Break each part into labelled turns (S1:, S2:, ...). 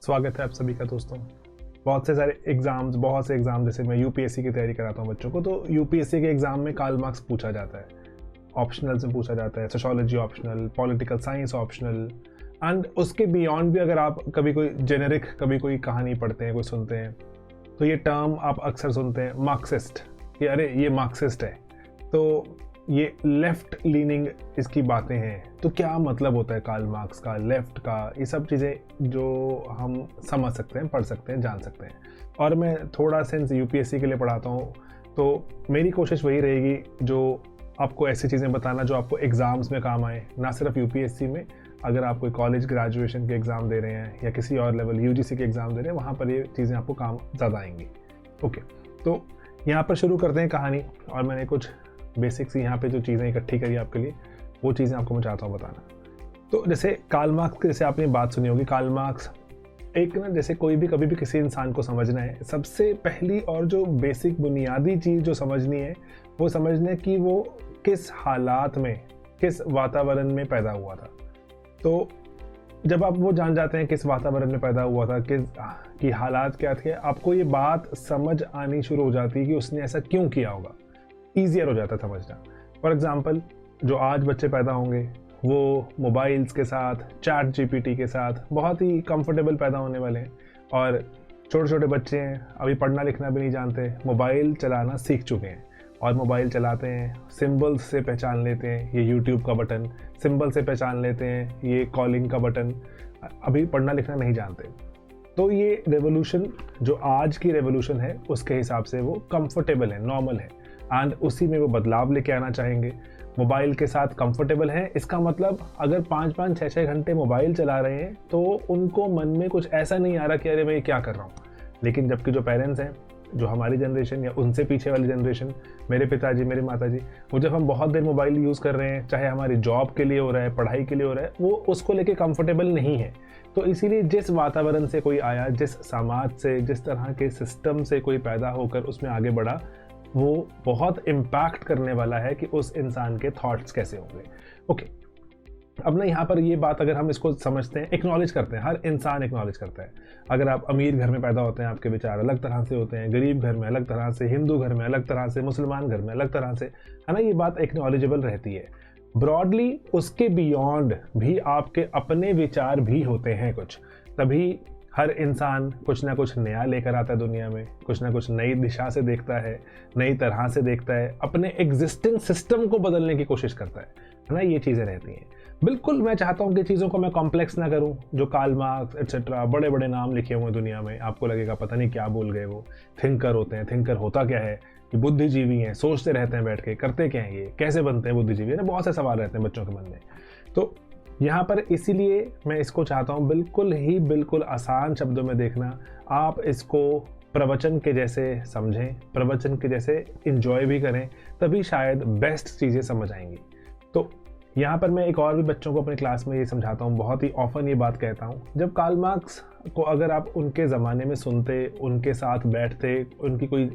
S1: स्वागत है आप सभी का दोस्तों। बहुत से एग्ज़ाम जैसे मैं यूपीएससी की तैयारी कराता हूँ बच्चों को, तो यूपीएससी के एग्ज़ाम में कार्ल मार्क्स पूछा जाता है। ऑप्शनल से पूछा जाता है, sociology optional, political science optional, and उसके बियॉन्ड भी अगर आप कभी कोई कहानी पढ़ते हैं, कोई सुनते हैं, तो ये टर्म आप अक्सर सुनते हैं मार्क्सिस्ट, कि अरे ये मार्क्सिस्ट है, तो ये लेफ्ट लीनिंग इसकी बातें हैं। तो क्या मतलब होता है कार्ल मार्क्स का, लेफ्ट का, ये सब चीज़ें जो हम समझ सकते हैं, पढ़ सकते हैं, जान सकते हैं। और मैं थोड़ा सेंस यूपीएससी के लिए पढ़ाता हूँ, तो मेरी कोशिश वही रहेगी जो आपको ऐसी चीज़ें बताना जो आपको एग्ज़ाम्स में काम आए, ना सिर्फ यूपीएससी में। अगर आप कोई कॉलेज ग्रेजुएशन के एग्ज़ाम दे रहे हैं या किसी और लेवल यूजीसी के एग्ज़ाम दे रहे हैं, वहाँ पर ये चीज़ें आपको काम ज़्यादा आएंगी। ओके, तो यहाँ पर शुरू करते हैं कहानी। और मैंने कुछ बेसिक्स यहाँ पे जो चीज़ें इकट्ठी करी आपके लिए, वो चीज़ें आपको मैं चाहता हूँ बताना। तो जैसे कार्ल मार्क्स की जैसे आपने बात सुनी होगी, कार्ल मार्क्स एक ना, जैसे कोई भी कभी भी किसी इंसान को समझना है, सबसे पहली और जो बेसिक बुनियादी चीज़ जो समझनी है, वो समझना है कि वो किस हालात में, किस वातावरण में पैदा हुआ था। तो जब आप वो जान जाते हैं किस वातावरण में पैदा हुआ था, कि हालात क्या थे, आपको ये बात समझ आनी शुरू हो जाती है कि उसने ऐसा क्यों किया होगा। ईजियर हो जाता है समझना। फॉर एग्ज़ाम्पल, जो आज बच्चे पैदा होंगे वो मोबाइल्स के साथ, चैट जीपीटी के साथ बहुत ही कंफर्टेबल पैदा होने वाले हैं। और छोटे छोटे बच्चे हैं, अभी पढ़ना लिखना भी नहीं जानते, मोबाइल चलाना सीख चुके हैं और मोबाइल चलाते हैं, सिंबल्स से पहचान लेते हैं ये यूट्यूब का बटन, सिंबल से पहचान लेते हैं ये कॉलिंग का बटन, अभी पढ़ना लिखना नहीं जानते। तो ये रेवोल्यूशन जो आज की रेवोल्यूशन है, उसके हिसाब से वो कंफर्टेबल है, नॉर्मल है, एंड उसी में वो बदलाव लेके आना चाहेंगे। मोबाइल के साथ कंफर्टेबल है, इसका मतलब अगर 5-5, 6-6 घंटे मोबाइल चला रहे हैं तो उनको मन में कुछ ऐसा नहीं आ रहा कि अरे मैं क्या कर रहा हूँ। लेकिन जबकि जो पेरेंट्स हैं, जो हमारी जनरेशन या उनसे पीछे वाली जनरेशन, मेरे पिताजी, मेरे माताजी, वो जब हम बहुत देर मोबाइल यूज़ कर रहे हैं, चाहे हमारी जॉब के लिए हो रहा है, पढ़ाई के लिए हो रहा है, वो उसको लेके कंफर्टेबल नहीं है। तो इसीलिए जिस वातावरण से कोई आया, जिस समाज से, जिस तरह के सिस्टम से कोई पैदा होकर उसमें आगे बढ़ा, वो बहुत इम्पैक्ट करने वाला है कि उस इंसान के थॉट्स कैसे होंगे। ओके, अब ना यहाँ पर ये बात अगर हम इसको समझते हैं, एक्नॉलेज करते हैं, हर इंसान एक्नॉलेज करता है। अगर आप अमीर घर में पैदा होते हैं, आपके विचार अलग तरह से होते हैं, गरीब घर में अलग तरह से, हिंदू घर में अलग तरह से, मुसलमान घर में अलग तरह से, है ना, ये बात एक्नॉलेजेबल रहती है। ब्रॉडली उसके बियॉन्ड भी आपके अपने विचार भी होते हैं कुछ, तभी हर इंसान कुछ ना कुछ नया लेकर आता है दुनिया में, कुछ ना कुछ नई दिशा से देखता है, नई तरह से देखता है, अपने एग्जिस्टिंग सिस्टम को बदलने की कोशिश करता है ना, ये चीज़ें रहती हैं। बिल्कुल मैं चाहता हूँ कि चीज़ों को मैं कॉम्प्लेक्स ना करूँ। जो कार्ल मार्क्स एटसेट्रा बड़े बड़े नाम लिखे हुए हैं दुनिया में, आपको लगेगा पता नहीं क्या बोल गए वो। थिंकर होते हैं, थिंकर होता क्या है, ये बुद्धिजीवी हैं, सोचते रहते हैं बैठ के, करते क्या हैं, ये कैसे बनते हैं बुद्धिजीवी, ना बहुत से सवाल रहते हैं बच्चों के मन में। तो यहाँ पर इसीलिए मैं इसको चाहता हूँ बिल्कुल आसान शब्दों में देखना, आप इसको प्रवचन के जैसे समझें, प्रवचन के जैसे इंजॉय भी करें, तभी शायद बेस्ट चीज़ें समझ आएंगी। तो यहाँ पर मैं एक और भी बच्चों को अपनी क्लास में ये समझाता हूँ, बहुत ही ऑफन ये बात कहता हूँ, जब कार्ल मार्क्स को अगर आप उनके ज़माने में सुनते, उनके साथ बैठते, उनकी कोई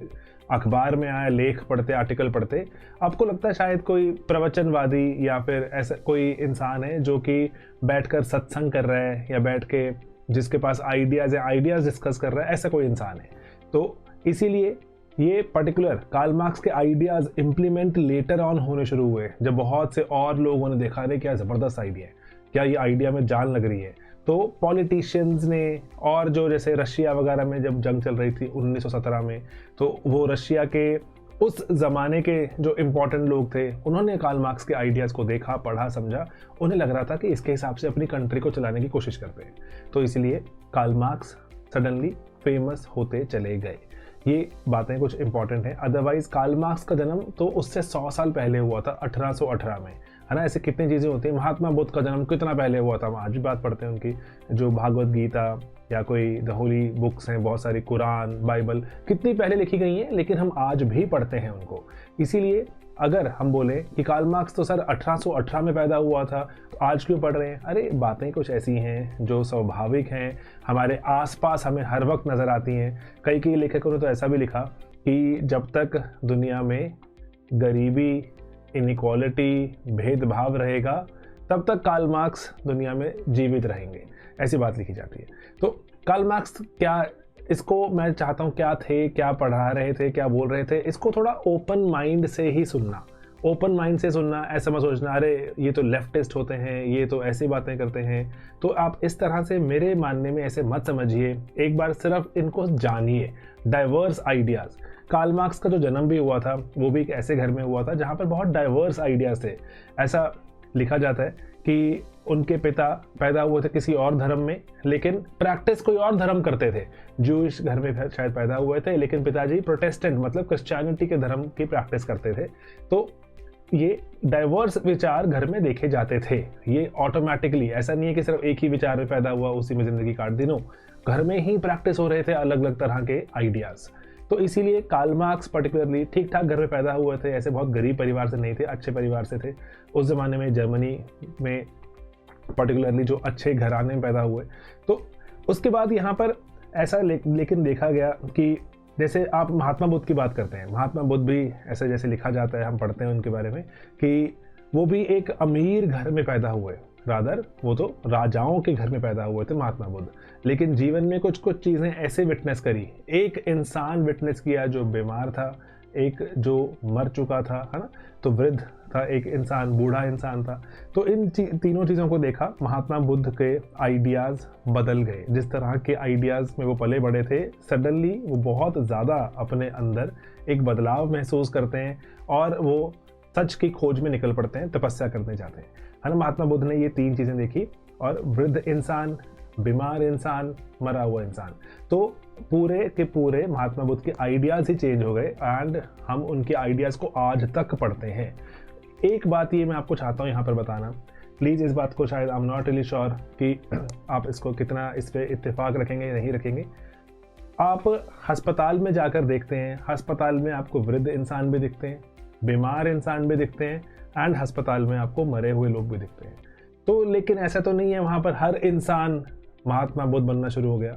S1: अखबार में आया लेख पढ़ते, आर्टिकल पढ़ते, आपको लगता है शायद कोई प्रवचनवादी या फिर ऐसा कोई इंसान है जो कि बैठकर सत्संग कर रहा है, या बैठ के जिसके पास आइडियाज़ डिस्कस कर रहा है, ऐसा कोई इंसान है। तो इसीलिए ये पर्टिकुलर कार्ल मार्क्स के आइडियाज़ इम्प्लीमेंट लेटर ऑन होने शुरू हुए, जब बहुत से और लोगों ने देखा, अरे क्या ज़बरदस्त आइडिया है, क्या ये आइडिया में जान लग रही है। तो पॉलिटिशियंस ने, और जो जैसे रशिया वगैरह में जब जंग चल रही थी 1917 में, तो वो रशिया के उस ज़माने के जो इम्पोर्टेंट लोग थे, उन्होंने कार्ल मार्क्स के आइडियाज़ को देखा, पढ़ा, समझा, उन्हें लग रहा था कि इसके हिसाब से अपनी कंट्री को चलाने की कोशिश करते हैं। तो इसलिए कार्ल मार्क्स सडनली फेमस होते चले गए। ये बातें कुछ इंपॉर्टेंट हैं, अदरवाइज कार्ल मार्क्स का जन्म तो उससे 100 साल पहले हुआ था, 1818 में, है ना। ऐसे कितनी चीज़ें होती हैं। महात्मा बुद्ध का जन्म कितना पहले हुआ था, हम आज भी बात पढ़ते हैं उनकी, जो भागवत गीता या कोई द होली बुक्स हैं, बहुत सारी कुरान, बाइबल, कितनी पहले लिखी गई हैं, लेकिन हम आज भी पढ़ते हैं उनको। इसीलिए अगर हम बोले कि कार्ल मार्क्स तो सर 1818 में पैदा हुआ था, तो आज क्यों पढ़ रहे हैं, अरे बातें कुछ ऐसी हैं जो स्वाभाविक हैं, हमारे आसपास हमें हर वक्त नज़र आती हैं। कई लेखकों ने तो ऐसा भी लिखा कि जब तक दुनिया में गरीबी, इनइक्वालिटी, भेदभाव रहेगा, तब तक कार्ल मार्क्स दुनिया में जीवित रहेंगे, ऐसी बात लिखी जाती है। तो कार्ल मार्क्स क्या, इसको मैं चाहता हूँ क्या थे, क्या पढ़ा रहे थे, क्या बोल रहे थे, इसको थोड़ा ओपन माइंड से ही सुनना। ओपन माइंड से सुनना, ऐसा मत सोचना अरे ये तो लेफ्टिस्ट होते हैं, ये तो ऐसी बातें करते हैं। तो आप इस तरह से मेरे मानने में ऐसे मत समझिए, एक बार सिर्फ इनको जानिए। डाइवर्स आइडियाज़, कार्ल मार्क्स का जो जन्म भी हुआ था वो भी एक ऐसे घर में हुआ था जहाँ पर बहुत डाइवर्स आइडियाज़ थे। ऐसा लिखा जाता है कि उनके पिता पैदा हुए थे किसी और धर्म में, लेकिन प्रैक्टिस कोई और धर्म करते थे। जूइश घर में शायद पैदा हुए थे, लेकिन पिताजी प्रोटेस्टेंट मतलब क्रिश्चियनिटी के धर्म की प्रैक्टिस करते थे। तो ये डाइवर्स विचार घर में देखे जाते थे। ये ऑटोमेटिकली, ऐसा नहीं है कि सिर्फ एक ही विचार में पैदा हुआ उसी में ज़िंदगी काट दी, नो, घर में ही प्रैक्टिस हो रहे थे अलग अलग तरह के आइडियाज़। तो इसीलिए कार्ल मार्क्स पर्टिकुलरली ठीक ठाक घर में पैदा हुए थे, ऐसे बहुत गरीब परिवार से नहीं थे, अच्छे परिवार से थे। उस ज़माने में जर्मनी में पर्टिकुलरली जो अच्छे घराने में पैदा हुए। तो उसके बाद यहाँ पर ऐसा लेकिन देखा गया कि जैसे आप महात्मा बुद्ध की बात करते हैं, महात्मा बुद्ध भी ऐसे जैसे लिखा जाता है, हम पढ़ते हैं उनके बारे में कि वो भी एक अमीर घर में पैदा हुए, रादर वो तो राजाओं के घर में पैदा हुए थे महात्मा बुद्ध। लेकिन जीवन में कुछ कुछ चीज़ें ऐसे विटनेस करी, एक इंसान विटनेस किया जो बीमार था, एक जो मर चुका था, है ना, तो वृद्ध था, एक इंसान बूढ़ा इंसान था। तो इन तीनों चीज़ों को देखा, महात्मा बुद्ध के आइडियाज़ बदल गए। जिस तरह के आइडियाज़ में वो पले बड़े थे, सडनली वो बहुत ज़्यादा अपने अंदर एक बदलाव महसूस करते हैं और वो सच की खोज में निकल पड़ते हैं, तपस्या करने जाते हैं, है ना। महात्मा बुद्ध ने ये तीन चीज़ें देखी, और वृद्ध इंसान, बीमार इंसान, मरा हुआ इंसान, तो पूरे के पूरे महात्मा बुद्ध के आइडियाज़ ही चेंज हो गए एंड हम उनके आइडियाज़ को आज तक पढ़ते हैं। एक बात ये मैं आपको चाहता हूँ यहाँ पर बताना, प्लीज़ इस बात को, शायद I am not really sure कि आप इसको कितना इस पर इत्तेफाक रखेंगे या नहीं रखेंगे। आप अस्पताल में जाकर देखते हैं, अस्पताल में आपको वृद्ध इंसान भी दिखते हैं, बीमार इंसान भी दिखते हैं एंड अस्पताल में आपको मरे हुए लोग भी दिखते हैं। तो लेकिन ऐसा तो नहीं है वहाँ पर हर इंसान महात्मा बुद्ध बनना शुरू हो गया,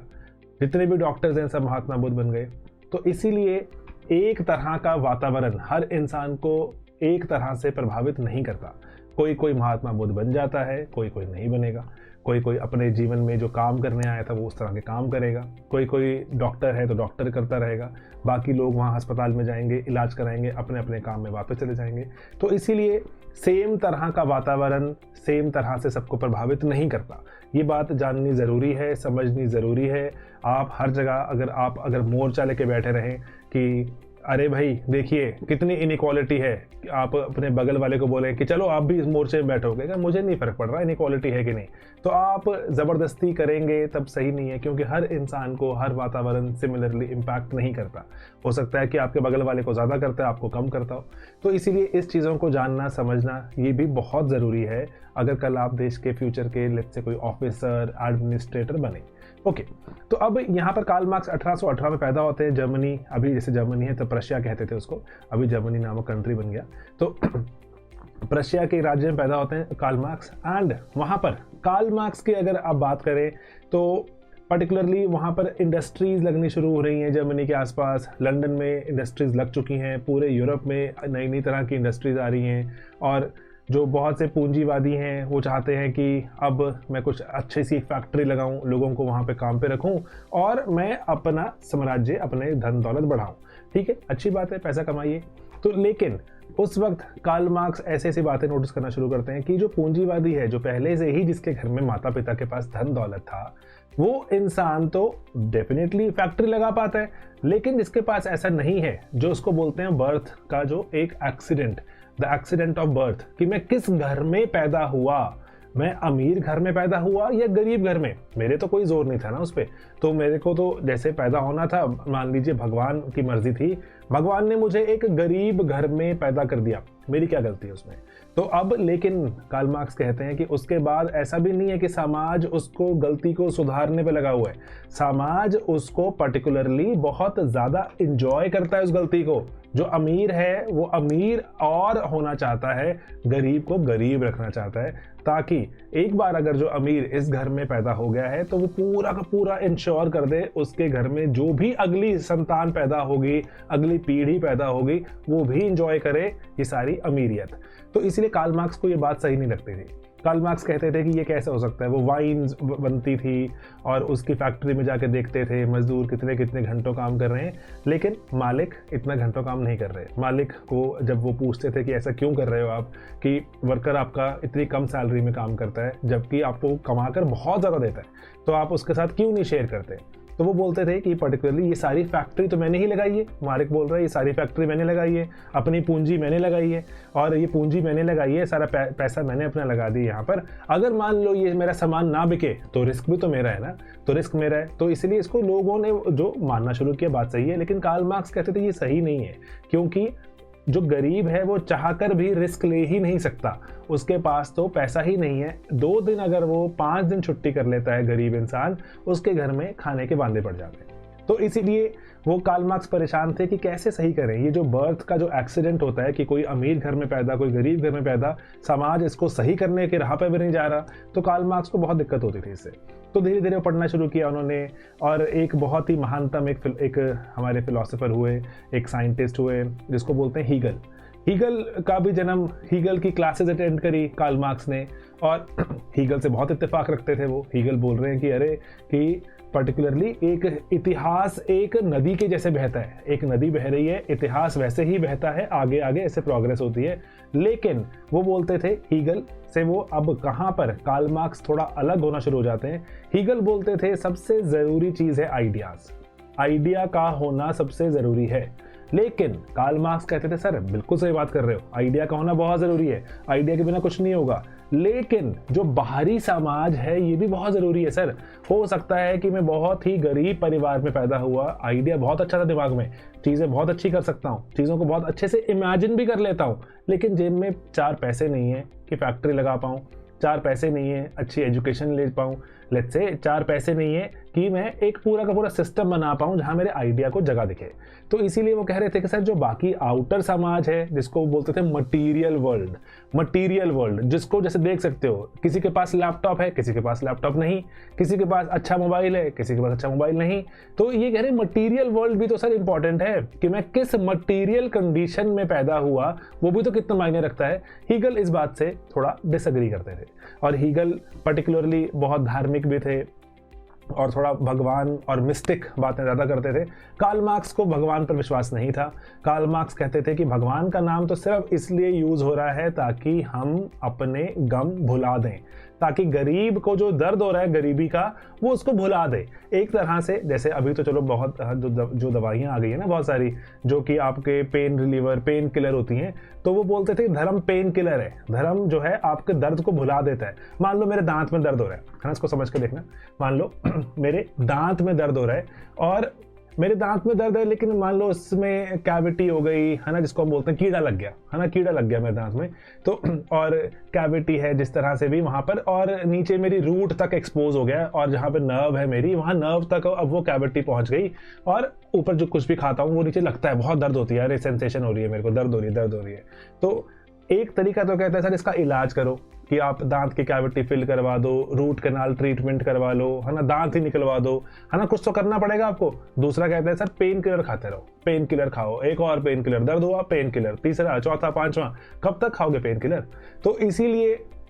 S1: जितने भी डॉक्टर्स हैं सब महात्मा बुद्ध बन गए। तो इसीलिए एक तरह का वातावरण हर इंसान को एक तरह से प्रभावित नहीं करता। कोई कोई महात्मा बुद्ध बन जाता है, कोई कोई नहीं बनेगा। कोई कोई अपने जीवन में जो काम करने आया था वो उस तरह के काम करेगा। कोई कोई डॉक्टर है तो डॉक्टर करता रहेगा, बाकी लोग वहाँ अस्पताल में जाएंगे, इलाज कराएंगे, अपने अपने काम में वापस चले जाएंगे। तो इसीलिए सेम तरह का वातावरण सेम तरह से सबको प्रभावित नहीं करता। ये बात जाननी ज़रूरी है, समझनी ज़रूरी है। आप हर जगह अगर मोर्चा लेके बैठे रहें कि अरे भाई देखिए कितनी इनइक्वालिटी है, आप अपने बगल वाले को बोलें कि चलो आप भी इस मोर्चे में बैठोगे, क्या मुझे नहीं फ़र्क पड़ रहा इनइक्वालिटी है कि नहीं, तो आप ज़बरदस्ती करेंगे तब सही नहीं है, क्योंकि हर इंसान को हर वातावरण सिमिलरली इम्पैक्ट नहीं करता। हो सकता है कि आपके बगल वाले को ज़्यादा करता है, आपको कम करता हो। तो इसीलिए इस चीज़ों को जानना समझना ये भी बहुत ज़रूरी है अगर कल आप देश के फ्यूचर के लेट्स से कोई ऑफिसर एडमिनिस्ट्रेटर बने। ओके, तो अब यहाँ पर कार्ल मार्क्स 1818 में पैदा होते हैं। जर्मनी, अभी जैसे जर्मनी है तो प्रशिया कहते थे उसको, अभी जर्मनी नामक कंट्री बन गया। तो प्रशिया के राज्य में पैदा होते हैं कार्ल मार्क्स एंड वहाँ पर कार्ल मार्क्स की अगर आप बात करें तो पर्टिकुलरली वहाँ पर इंडस्ट्रीज़ लगनी शुरू हो रही हैं जर्मनी के आसपास। लंदन में इंडस्ट्रीज़ लग चुकी हैं, पूरे यूरोप में नई नई तरह की इंडस्ट्रीज़ आ रही हैं, और जो बहुत से पूंजीवादी हैं वो चाहते हैं कि अब मैं कुछ अच्छी सी फैक्ट्री लगाऊं, लोगों को वहाँ पे काम पे रखूं और मैं अपना साम्राज्य, अपने धन दौलत बढ़ाऊं। ठीक है, अच्छी बात है, पैसा कमाइए। तो लेकिन उस वक्त कार्ल मार्क्स ऐसी ऐसी बातें नोटिस करना शुरू करते हैं कि जो पूंजीवादी है, जो पहले से ही जिसके घर में माता पिता के पास धन दौलत था, वो इंसान तो डेफिनेटली फैक्ट्री लगा पाता है, लेकिन जिसके पास ऐसा नहीं है, जो उसको बोलते हैं बर्थ का जो एक accident, the accident of birth, कि मैं किस घर में पैदा हुआ, मैं अमीर घर में पैदा हुआ या गरीब घर में, मेरे तो कोई जोर नहीं था ना उस पर। तो मेरे को तो जैसे पैदा होना था, मान लीजिए भगवान की मर्जी थी, भगवान ने मुझे एक गरीब घर में पैदा कर दिया, मेरी क्या गलती है उसमें। तो अब लेकिन कार्ल मार्क्स कहते हैं कि उसके बाद ऐसा भी नहीं है कि समाज उसको गलती को सुधारने पे लगा हुआ है, समाज उसको पर्टिकुलरली बहुत ज़्यादा इंजॉय करता है उस गलती को। जो अमीर है वो अमीर और होना चाहता है, गरीब को गरीब रखना चाहता है, ताकि एक बार अगर जो अमीर इस घर में पैदा हो गया है तो वो पूरा का पूरा इंश्योर कर दे उसके घर में जो भी अगली संतान पैदा होगी, अगली पीढ़ी पैदा होगी, वो भी इंजॉय करे ये सारी अमीरियत। तो इसलिए कार्ल मार्क्स को ये बात सही नहीं लगती थी। कार्ल मार्क्स कहते थे कि ये कैसे हो सकता है, वो वाइन बनती थी और उसकी फैक्ट्री में जाके देखते थे मजदूर कितने कितने घंटों काम कर रहे हैं, लेकिन मालिक इतना घंटों काम नहीं कर रहे। मालिक को जब वो पूछते थे कि ऐसा क्यों कर रहे हो आप, कि वर्कर आपका इतनी कम सैलरी में काम करता है जबकि आपको कमाकर बहुत ज़्यादा देता है, तो आप उसके साथ क्यों नहीं शेयर करते, तो वो बोलते थे कि पर्टिकुलरली ये सारी फैक्ट्री तो मैंने ही लगाई है। मालिक बोल रहा है ये सारी फैक्ट्री मैंने लगाई है, अपनी पूंजी मैंने लगाई है, और ये पूंजी मैंने लगाई है, सारा पैसा मैंने अपना लगा दी यहाँ पर। अगर मान लो ये मेरा सामान ना बिके तो रिस्क भी तो मेरा है ना, तो रिस्क मेरा है। तो इसलिए इसको लोगों ने जो मानना शुरू किया, बात सही है, लेकिन कार्ल मार्क्स कहते थे ये सही नहीं है, क्योंकि जो गरीब है वो चाहकर भी रिस्क ले ही नहीं सकता, उसके पास तो पैसा ही नहीं है। 2 दिन अगर वो 5 दिन छुट्टी कर लेता है गरीब इंसान, उसके घर में खाने के वांदे पड़ जाते हैं। तो इसीलिए वो कार्ल मार्क्स परेशान थे कि कैसे सही करें ये जो बर्थ का जो एक्सीडेंट होता है कि कोई अमीर घर में पैदा कोई गरीब घर में पैदा, समाज इसको सही करने की राह पे भी नहीं जा रहा। तो कार्ल मार्क्स को बहुत दिक्कत होती थी इससे। तो धीरे धीरे पढ़ना शुरू किया उन्होंने, और एक बहुत ही महानतम एक हमारे फिलोसोफर हुए, एक साइंटिस्ट हुए जिसको बोलते हैं हीगल। हीगल का भी जन्म, हीगल की क्लासेस अटेंड करी कार्ल मार्क्स ने, और हीगल से बहुत इत्तेफाक रखते थे वो। हीगल बोल रहे हैं कि अरे कि पर्टिकुलरली एक इतिहास एक नदी के जैसे बहता है, एक नदी बह रही है, इतिहास वैसे ही बहता है, आगे आगे ऐसे प्रोग्रेस होती है। लेकिन वो बोलते थे हीगल से, वो अब कहाँ पर कार्ल मार्क्स थोड़ा अलग होना शुरू हो जाते हैं। हीगल बोलते थे सबसे ज़रूरी चीज़ है आइडियाज़, आइडिया का होना सबसे ज़रूरी है। लेकिन कार्ल मार्क्स कहते थे सर बिल्कुल सही बात कर रहे हो, आइडिया का होना बहुत ज़रूरी है, आइडिया के बिना कुछ नहीं होगा, लेकिन जो बाहरी समाज है ये भी बहुत ज़रूरी है सर। हो सकता है कि मैं बहुत ही गरीब परिवार में पैदा हुआ, आइडिया बहुत अच्छा था दिमाग में, चीज़ें बहुत अच्छी कर सकता हूँ, चीज़ों को बहुत अच्छे से इमेजिन भी कर लेता हूँ, लेकिन जेब में 4 पैसे नहीं है कि फैक्ट्री लगा पाऊँ, 4 पैसे नहीं है अच्छी एजुकेशन ले पाऊँ, लेट्स से 4 पैसे नहीं है कि मैं एक पूरा का पूरा सिस्टम बना पाऊँ जहाँ मेरे आइडिया को जगह दिखे। तो इसीलिए वो कह रहे थे कि सर जो बाकी आउटर समाज है, जिसको बोलते थे मटीरियल वर्ल्ड, मटीरियल वर्ल्ड जिसको जैसे देख सकते हो, किसी के पास लैपटॉप है, किसी के पास लैपटॉप नहीं, किसी के पास अच्छा मोबाइल है, किसी के पास अच्छा मोबाइल नहीं। तो ये कह रहे मटीरियल वर्ल्ड भी तो सर इंपॉर्टेंट है कि मैं किस मटीरियल कंडीशन में पैदा हुआ, वो भी तो कितना मायने रखता है। हीगल इस बात से थोड़ा डिसएग्री करते थे, और हीगल पर्टिकुलरली बहुत धार्मिक भी थे और थोड़ा भगवान और मिस्टिक बातें ज़्यादा करते थे। कार्ल मार्क्स को भगवान पर विश्वास नहीं था। कार्ल मार्क्स कहते थे कि भगवान का नाम तो सिर्फ इसलिए यूज़ हो रहा है ताकि हम अपने गम भुला दें, ताकि गरीब को जो दर्द हो रहा है गरीबी का वो उसको भुला दे एक तरह से। जैसे अभी तो चलो बहुत जो दवाइयाँ आ गई है ना बहुत सारी, जो कि आपके पेन रिलीवर, पेन किलर होती हैं, तो वो बोलते थे धर्म पेन किलर है, धर्म जो है आपके दर्द को भुला देता है। मान लो मेरे दांत में दर्द हो रहा है ना, इसको समझ के देखना, मान लो मेरे दांत में दर्द हो रहा है, और मेरे दांत में दर्द है, लेकिन मान लो इसमें कैविटी हो गई है ना, जिसको हम बोलते हैं कीड़ा लग गया है ना, कीड़ा लग गया मेरे दांत में, तो और कैविटी है जिस तरह से भी वहाँ पर, और नीचे मेरी रूट तक एक्सपोज हो गया, और जहाँ पे नर्व है मेरी वहाँ नर्व तक अब वो कैविटी पहुँच गई, और ऊपर जो कुछ भी खाता हूँ वो नीचे लगता है, बहुत दर्द होती है, अरे सेंसेशन हो रही है मेरे को, दर्द हो रही है। तो एक तरीका तो कहता है सर इसका इलाज करो कि आप दांत की कैविटी फिल करवा दो, रूट कैनाल ट्रीटमेंट करवा लो, है ना, दांत ही निकलवा दो, है ना, कुछ तो करना पड़ेगा आपको। दूसरा कहता है सर पेन किलर खाते रहो, पेन किलर खाओ, एक और पेन किलर, दर्द हुआ पेन किलर, तीसरा, चौथा, पांचवा, कब तक खाओगे पेन किलर। तो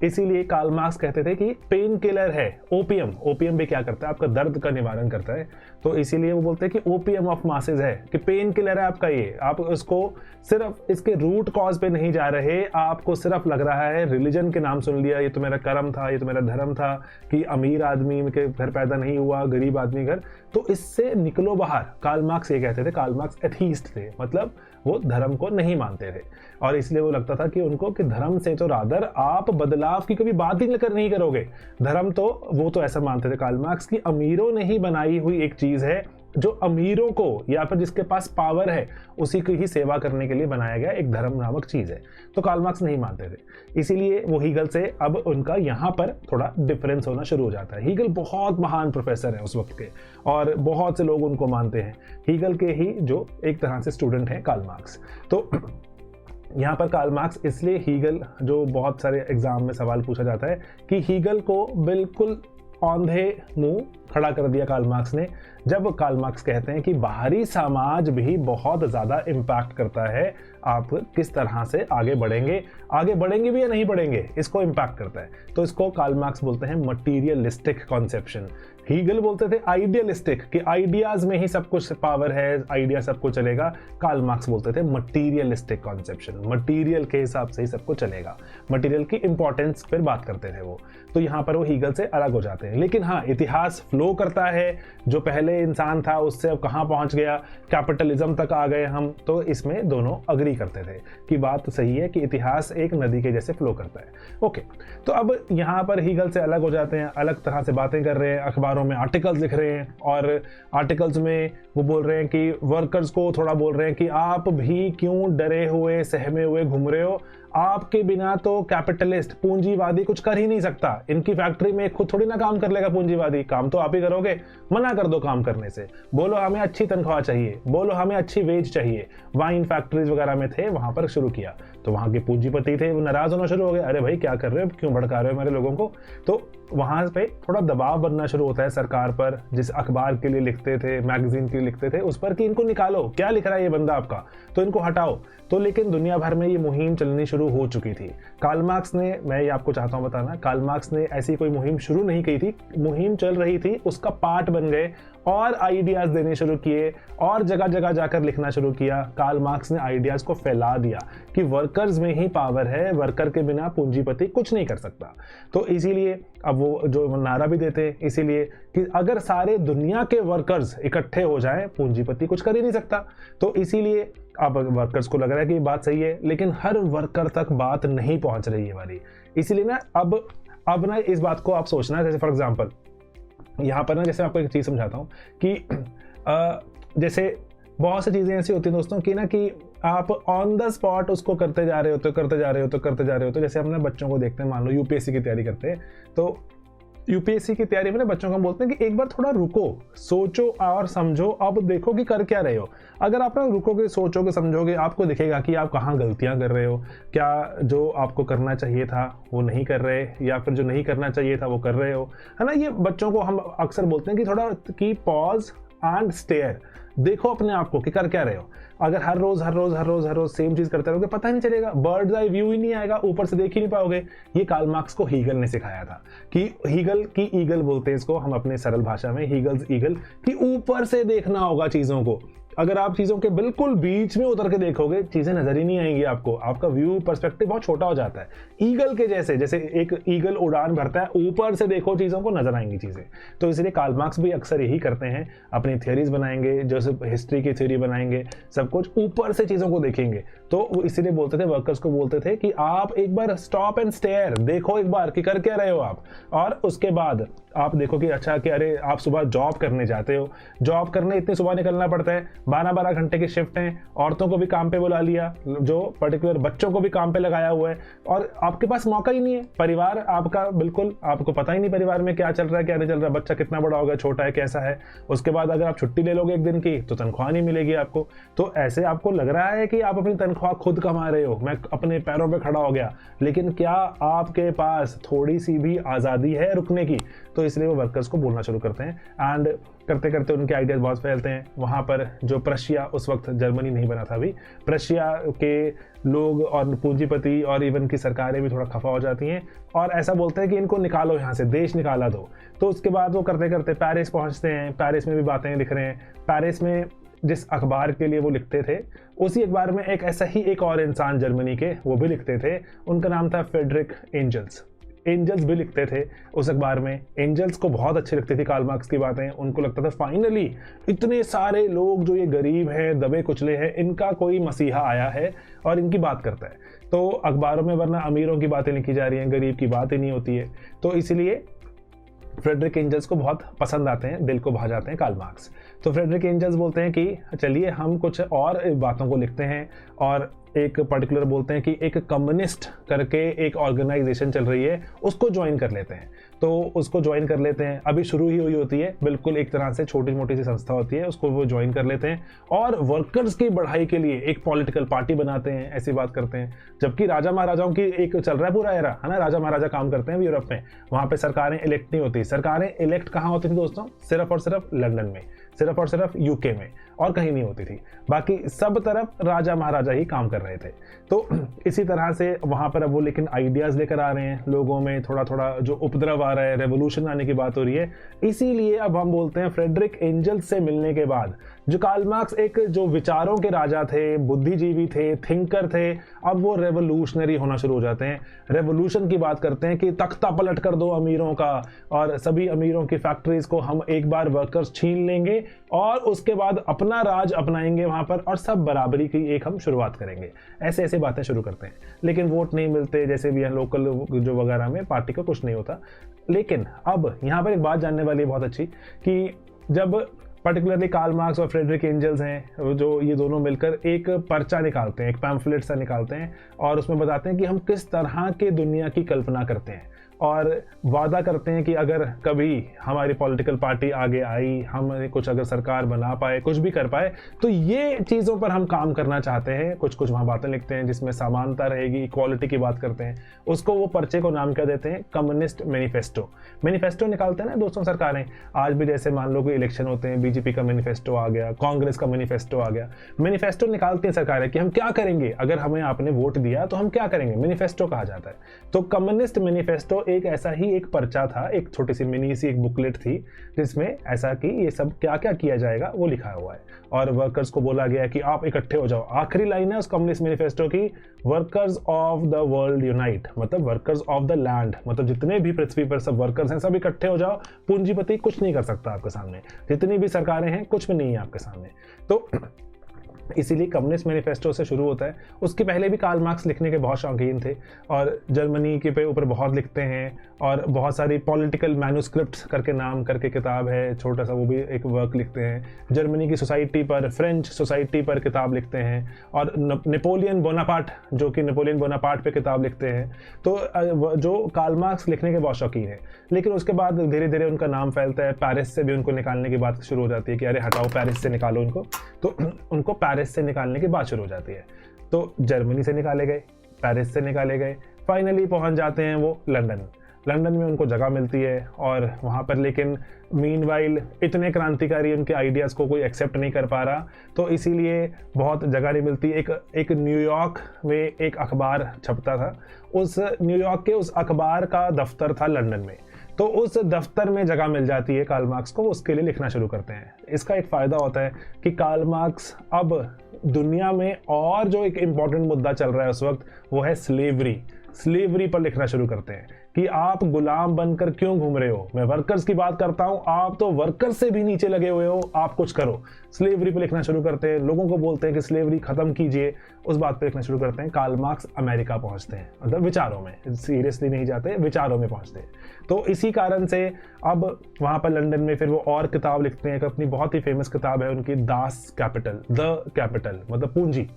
S1: इसीलिए कार्ल मार्क्स कहते थे कि पेन किलर है ओपियम भी क्या करता है, आपका दर्द का निवारण करता है। तो इसीलिए वो बोलते हैं कि ओपियम ऑफ मासेस है, कि पेन किलर है आपका ये, आप उसको सिर्फ इसके रूट कॉज पे नहीं जा रहे, आपको सिर्फ लग रहा है रिलीजन के नाम सुन लिया, ये तो मेरा कर्म था, ये तो मेरा धर्म था कि अमीर आदमी के घर पैदा नहीं हुआ, गरीब आदमी घर, तो इससे निकलो बाहर। कार्ल मार्क्स ये कहते थे, कार्ल मार्क्स एथीस्ट थे, मतलब वो धर्म को नहीं मानते थे, और इसलिए वो लगता था कि उनको कि धर्म से तो रादर आप बदलाव की कभी बात ही नहीं करोगे। धर्म तो वो तो ऐसा मानते थे कार्ल मार्क्स की अमीरों ने ही बनाई हुई एक चीज है, जो अमीरों को या फिर जिसके पास पावर है उसी की ही सेवा करने के लिए बनाया गया एक धर्म नामक चीज है। तो कार्ल मार्क्स नहीं मानते थे, इसीलिए वो हीगल से अब उनका यहाँ पर थोड़ा डिफरेंस होना शुरू हो जाता है। हीगल बहुत महान प्रोफेसर है उस वक्त के, और बहुत से लोग उनको मानते हैं, हीगल के ही जो एक तरह से स्टूडेंट हैं कार्ल मार्क्स। तो यहाँ पर कार्ल मार्क्स इसलिए हीगल, जो बहुत सारे एग्जाम में सवाल पूछा जाता है कि हीगल को बिल्कुल औंधे मुंह खड़ा कर दिया कार्ल मार्क्स ने, जब कार्ल मार्क्स कहते हैं कि बाहरी समाज भी बहुत ज़्यादा इम्पैक्ट करता है आप किस तरह से आगे बढ़ेंगे भी या नहीं बढ़ेंगे, इसको इम्पैक्ट करता है। तो इसको कार्ल मार्क्स बोलते हैं मटीरियलिस्टिक कॉन्सेप्शन। हीगल बोलते थे आइडियलिस्टिक, कि आइडियाज में ही सब कुछ पावर है, आइडिया सब कुछ चलेगा। कार्ल मार्क्स बोलते थे मटीरियलिस्टिक कॉन्सेप्शन, मटीरियल के हिसाब से ही सब कुछ चलेगा, मटीरियल की इंपॉर्टेंस पर बात करते थे वो। तो यहाँ पर वो हीगल से अलग हो जाते हैं। लेकिन हाँ, इतिहास फ्लो करता है, जो पहले इंसान था उससे अब कहाँ पहुँच गया, कैपिटलिज्म तक आ गए हम, तो इसमें दोनों अग्री करते थे कि बात सही है कि इतिहास एक नदी के जैसे फ्लो करता है। ओके, तो अब यहाँ पर हीगल से अलग हो जाते हैं, अलग तरह से बातें कर रहे हैं, अखबारों में आर्टिकल्स लिख रहे हैं, और आर्टिकल्स में वो बोल रहे हैं कि वर्कर्स को थोड़ा बोल रहे हैं कि आप भी क्यों डरे हुए सहमे हुए घूम रहे हो, आपके बिना तो कैपिटलिस्ट पूंजीवादी कुछ कर ही नहीं सकता, इनकी फैक्ट्री में खुद थोड़ी ना काम कर लेगा पूंजीवादी, काम तो आप ही करोगे, मना कर दो काम करने से, बोलो हमें अच्छी तनख्वाह चाहिए, बोलो हमें अच्छी वेज चाहिए। वाइन फैक्ट्रीज वगैरह में थे, वहां पर शुरू किया, तो वहां के पूंजीपति थे, वो नाराज होना शुरू हो गए, अरे भाई क्या कर रहे हो, क्यों भड़का रहे हो हमारे लोगों को। तो वहां पे थोड़ा दबाव बनना शुरू होता है सरकार पर, जिस अखबार के लिए लिखते थे, मैगजीन के लिए लिखते थे, उस पर कि इनको निकालो, क्या लिख रहा है ये बंदा आपका, तो इनको हटाओ। तो लेकिन दुनिया भर में ये मुहिम चलनी शुरू हो चुकी थी। कार्ल मार्क्स ने, मैं ये आपको चाहता हूं बताना, कार्ल मार्क्स ने ऐसी कोई मुहिम शुरू नहीं की थी, मुहिम चल रही थी, उसका पार्ट बन गए और आइडियाज देने शुरू किए और जगह जगह जाकर लिखना शुरू किया। कार्ल मार्क्स ने आइडियाज को फैला दिया कि वर्कर्स में ही पावर है, वर्कर के बिना पूंजीपति कुछ नहीं कर सकता। तो इसीलिए अब वो जो नारा भी देते हैं, इसीलिए कि अगर सारे दुनिया के वर्कर्स इकट्ठे हो जाएं, पूंजीपति कुछ कर ही नहीं सकता। तो इसीलिए अब वर्कर्स को लग रहा है कि बात सही है, लेकिन हर वर्कर तक बात नहीं पहुंच रही है वाली। इसीलिए ना अब ना इस बात को आप सोचना, जैसे फॉर एग्जांपल यहाँ पर ना, जैसे आपको एक चीज़ समझाता हूँ कि जैसे बहुत सी चीज़ें ऐसी होती हैं दोस्तों कि ना, कि आप ऑन द स्पॉट उसको करते जा रहे हो। तो जैसे हम ना बच्चों को देखते हैं, मान लो यूपीएससी की तैयारी करते हैं, तो यूपीएससी की तैयारी में ना बच्चों को हम बोलते हैं कि एक बार थोड़ा रुको, सोचो और समझो, अब देखो कि कर क्या रहे हो। अगर आप ना रुकोगे, सोचोगे, समझोगे, आपको दिखेगा कि आप कहाँ गलतियाँ कर रहे हो, क्या जो आपको करना चाहिए था वो नहीं कर रहे, या फिर जो नहीं करना चाहिए था वो कर रहे हो, है ना। ये बच्चों को हम अक्सर बोलते हैं कि थोड़ा की पॉज एंड स्टेयर, देखो अपने आप को कि कर क्या रहे हो। अगर हर रोज सेम चीज करते रहोगे, पता ही नहीं चलेगा, बर्ड्स आई व्यू ही नहीं आएगा, ऊपर से देख ही नहीं पाओगे। ये कार्ल मार्क्स को हीगल ने सिखाया था, कि हीगल की ईगल बोलते हैं इसको हम अपने सरल भाषा में, हीगल्स ईगल, कि ऊपर से देखना होगा चीजों को। अगर आप चीजों के बिल्कुल बीच में उतर के देखोगे, चीजें नजर ही नहीं आएंगी आपको, आपका व्यू पर्सपेक्टिव बहुत छोटा हो जाता है। ईगल के जैसे एक ईगल उड़ान भरता है, ऊपर से देखो चीजों को, नजर आएंगी चीजें। तो इसलिए कार्ल मार्क्स भी अक्सर यही करते हैं, अपनी थियरीज बनाएंगे, जैसे हिस्ट्री की थ्योरी बनाएंगे, सब कुछ ऊपर से चीजों को देखेंगे। तो वो इसीलिए बोलते थे, वर्कर्स को बोलते थे कि आप एक बार स्टॉप एंड स्टेयर, देखो एक बार कि कर क्या रहे हो आप, और उसके बाद आप देखो कि अच्छा कि अरे आप सुबह जॉब करने जाते हो, जॉब करने इतनी सुबह निकलना पड़ता है, 12-12 घंटे की शिफ्ट हैं, औरतों को भी काम पे बुला लिया, जो पर्टिकुलर बच्चों को भी काम पे लगाया हुआ है, और आपके पास मौका ही नहीं है। परिवार आपका बिल्कुल, आपको पता ही नहीं परिवार में क्या चल रहा है क्या नहीं चल रहा, बच्चा कितना बड़ा हो गया, छोटा है, कैसा है। उसके बाद अगर आप छुट्टी ले लोगे एक दिन की तो तनख्वाह नहीं मिलेगी आपको। तो ऐसे आपको लग रहा है कि आप अपनी तनख्वाह खुद कमा रहे हो, मैं अपने पैरों पर खड़ा हो गया, लेकिन क्या आपके पास थोड़ी सी भी आज़ादी है रुकने की। तो इसलिए वो वर्कर्स को बोलना शुरू करते हैं, एंड करते करते उनके आइडियाज बहुत फैलते हैं। वहाँ पर जो प्रशिया, उस वक्त जर्मनी नहीं बना था अभी, प्रशिया के लोग और पूंजीपति और इवन की सरकारें भी थोड़ा खफा हो जाती हैं और ऐसा बोलते हैं कि इनको निकालो यहाँ से, देश निकाला दो। तो उसके बाद वो करते करते पेरिस पहुँचते हैं, पेरिस में भी बातें लिख रहे हैं। पेरिस में जिस अखबार के लिए वो लिखते थे, उसी अखबार में एक ऐसा ही एक और इंसान जर्मनी के वो भी लिखते थे, उनका नाम था फ्रेडरिक एंजल्स। एंजल्स भी लिखते थे उस अखबार में। एंजल्स को बहुत अच्छी लगती थी कार्ल मार्क्स की बातें, उनको लगता था फाइनली इतने सारे लोग जो ये गरीब हैं, दबे कुचले हैं, इनका कोई मसीहा आया है और इनकी बात करता है। तो अखबारों में वरना अमीरों की बातें लिखी जा रही हैं, गरीब की बात ही नहीं होती है। तो इसलिए फ्रेडरिक एंजल्स को बहुत पसंद आते हैं, दिल को भा जाते हैं कार्ल मार्क्स। तो फ्रेडरिक एंजल्स बोलते हैं कि चलिए हम कुछ और बातों को लिखते हैं, और एक पर्टिकुलर बोलते हैं कि एक कम्युनिस्ट करके एक ऑर्गेनाइजेशन चल रही है, उसको ज्वाइन कर लेते हैं। तो उसको ज्वाइन कर लेते हैं। अभी शुरू ही हुई होती है, बिल्कुल एक तरह से छोटी मोटी सी संस्था होती है, उसको वो ज्वाइन कर लेते हैं और वर्कर्स की बढ़ाई के लिए एक पॉलिटिकल पार्टी बनाते हैं, ऐसी बात करते हैं। जबकि राजा महाराजाओं की एक चल रहा है पूरा एरा, है ना, राजा महाराजा काम करते हैं यूरोप में, वहां पे सरकारें इलेक्ट नहीं होती। सरकारें इलेक्ट कहाँ होती थी दोस्तों? सिर्फ और सिर्फ लंदन में, सिर्फ और सिर्फ यूके में, और कहीं नहीं होती थी। बाकी सब तरफ राजा महाराजा ही काम कर रहे थे। तो इसी तरह से वहां पर अब वो लेकिन आइडियाज लेकर आ रहे हैं, लोगों में थोड़ा थोड़ा जो उपद्रव आ रहा है, रेवोल्यूशन आने की बात हो रही है। इसीलिए अब हम बोलते हैं फ्रेडरिक एंजल्स से मिलने के बाद जो कार्ल मार्क्स एक जो विचारों के राजा थे, बुद्धिजीवी थे, थिंकर थे, अब वो रेवोल्यूशनरी होना शुरू हो जाते हैं। रेवोल्यूशन की बात करते हैं कि तख्ता पलट कर दो अमीरों का, और सभी अमीरों की फैक्ट्रीज को हम एक बार वर्कर्स छीन लेंगे और उसके बाद अपना राज अपनाएंगे वहां पर, और सब बराबरी की एक हम शुरुआत करेंगे। ऐसे ऐसे बातें शुरू करते हैं, लेकिन वोट नहीं मिलते, जैसे भी यहाँ लोकल जो वगैरह में पार्टी का कुछ नहीं होता। लेकिन अब यहाँ पर एक बात जानने वाली है बहुत अच्छी, कि जब पर्टिकुलरली कार्ल मार्क्स और फ्रेडरिक एंजल्स हैं, जो ये दोनों मिलकर एक पर्चा निकालते हैं, एक पैम्फलेट सा निकालते हैं, और उसमें बताते हैं कि हम किस तरह के दुनिया की कल्पना करते हैं, और वादा करते हैं कि अगर कभी हमारी पॉलिटिकल पार्टी आगे आई, हम कुछ अगर सरकार बना पाए, कुछ भी कर पाए, तो ये चीज़ों पर हम काम करना चाहते हैं। कुछ कुछ वहाँ बातें लिखते हैं जिसमें समानता रहेगी, इक्वालिटी की बात करते हैं। उसको वो पर्चे को नाम क्या देते हैं? Communist manifesto. मैनिफेस्टो निकालते हैं ना दोस्तों सरकारें, आज भी जैसे मान लो कोई इलेक्शन होते हैं, बीजेपी का मैनिफेस्टो आ गया, कांग्रेस का मैनिफेस्टो आ गया। मैनिफेस्टो निकालती हैं सरकारें कि हम क्या करेंगे, अगर हमें आपने वोट दिया तो हम क्या करेंगे, मैनिफेस्टो कहा जाता है। तो कम्युनिस्ट मैनिफेस्टो एक ऐसा ही एक पर्चा था, एक छोटी सी मिनी सी एक बुकलेट थी, जिसमें ऐसा कि ये सब क्या क्या किया जाएगा वो लिखा हुआ है, और वर्कर्स को बोला गया है कि आप इकट्ठे हो जाओ। आखिरी लाइन है उस कम्युनिस्ट मैनिफेस्टो की, workers of the world unite, मतलब वर्कर्स ऑफ द लैंड, मतलब जितने भी पृथ्वी पर सब वर्कर्स हैं सब इकट्ठे हो जाओ, पूंजीपति कुछ नहीं कर सकता आपके सामने, जितनी भी सरकारें हैं कुछ भी नहीं है आपके सामने। तो इसीलिए कम्युनिस्ट मैनिफेस्टो से शुरू होता है। उसके पहले भी कार्ल मार्क्स लिखने के बहुत शौकीन थे, और जर्मनी के पे ऊपर बहुत लिखते हैं, और बहुत सारी पॉलिटिकल मैन्युस्क्रिप्ट्स करके नाम करके किताब है छोटा सा, वो भी एक वर्क लिखते हैं। जर्मनी की सोसाइटी पर, फ्रेंच सोसाइटी पर किताब लिखते हैं, और नेपोलियन बोनापार्ट, जो कि नेपोलियन बोनापार्ट पे किताब लिखते हैं। तो जो कार्ल मार्क्स लिखने के बहुत शौकीन है, लेकिन उसके बाद धीरे धीरे उनका नाम फैलता है, पेरिस से भी उनको निकालने की बात शुरू हो जाती है कि अरे हटाओ पेरिस से निकालो उनको, तो उनको पेरिस से निकालने की बात शुरू हो जाती है। तो जर्मनी से निकाले गए, पेरिस से निकाले गए, फाइनली पहुंच जाते हैं वो लंदन। लंदन में उनको जगह मिलती है, और वहाँ पर लेकिन मीनवाइल इतने क्रांतिकारी उनके आइडियाज़ को कोई एक्सेप्ट नहीं कर पा रहा, तो इसीलिए बहुत जगह नहीं मिलती। एक न्यूयॉर्क में एक अखबार छपता था, उस न्यूयॉर्क के उस अखबार का दफ्तर था लंदन में, तो उस दफ्तर में जगह मिल जाती है कार्ल मार्क्स को, उसके लिए लिखना शुरू करते हैं। इसका एक फ़ायदा होता है कि कार्ल मार्क्स अब दुनिया में और जो एक इम्पॉर्टेंट मुद्दा चल रहा है उस वक्त, वो है स्लेवरी पर लिखना शुरू करते हैं कि आप गुलाम बनकर क्यों घूम रहे हो। मैं वर्कर्स की बात करता हूं, आप तो वर्कर्स से भी नीचे लगे हुए हो, आप कुछ करो। स्लेवरी पे लिखना शुरू करते हैं, लोगों को बोलते हैं कि स्लेवरी खत्म कीजिए, उस बात पे लिखना शुरू करते हैं। कार्ल मार्क्स अमेरिका पहुंचते हैं, मतलब विचारों में, सीरियसली नहीं जाते, विचारों में पहुंचते हैं। तो इसी कारण से अब वहां पर लंदन में फिर वो और किताब लिखते हैं। एक अपनी बहुत ही फेमस किताब है उनकी, दास कैपिटल, द कैपिटल मतलब पूंजी,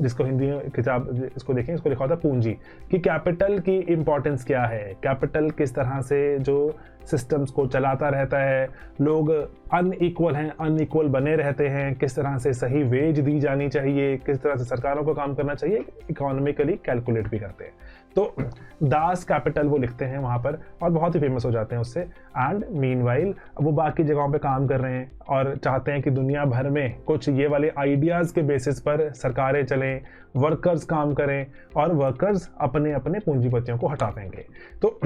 S1: जिसको हिंदी में किताब इसको देखें, इसको लिखा होता है पूंजी, कि कैपिटल की इंपॉर्टेंस क्या है, कैपिटल किस तरह से जो सिस्टम्स को चलाता रहता है, लोग अनइक्वल हैं, अनइक्वल बने रहते हैं, किस तरह से सही वेज दी जानी चाहिए, किस तरह से सरकारों को काम करना चाहिए, इकोनॉमिकली कैलकुलेट भी करते हैं। तो दास कैपिटल वो लिखते हैं वहाँ पर, और बहुत ही फेमस हो जाते हैं उससे। एंड मीनवाइल वो बाकी जगहों पे काम कर रहे हैं, और चाहते हैं कि दुनिया भर में कुछ ये वाले आइडियाज़ के बेसिस पर सरकारें चलें, वर्कर्स काम करें, और वर्कर्स अपने अपने पूंजीपतियों को हटा देंगे। तो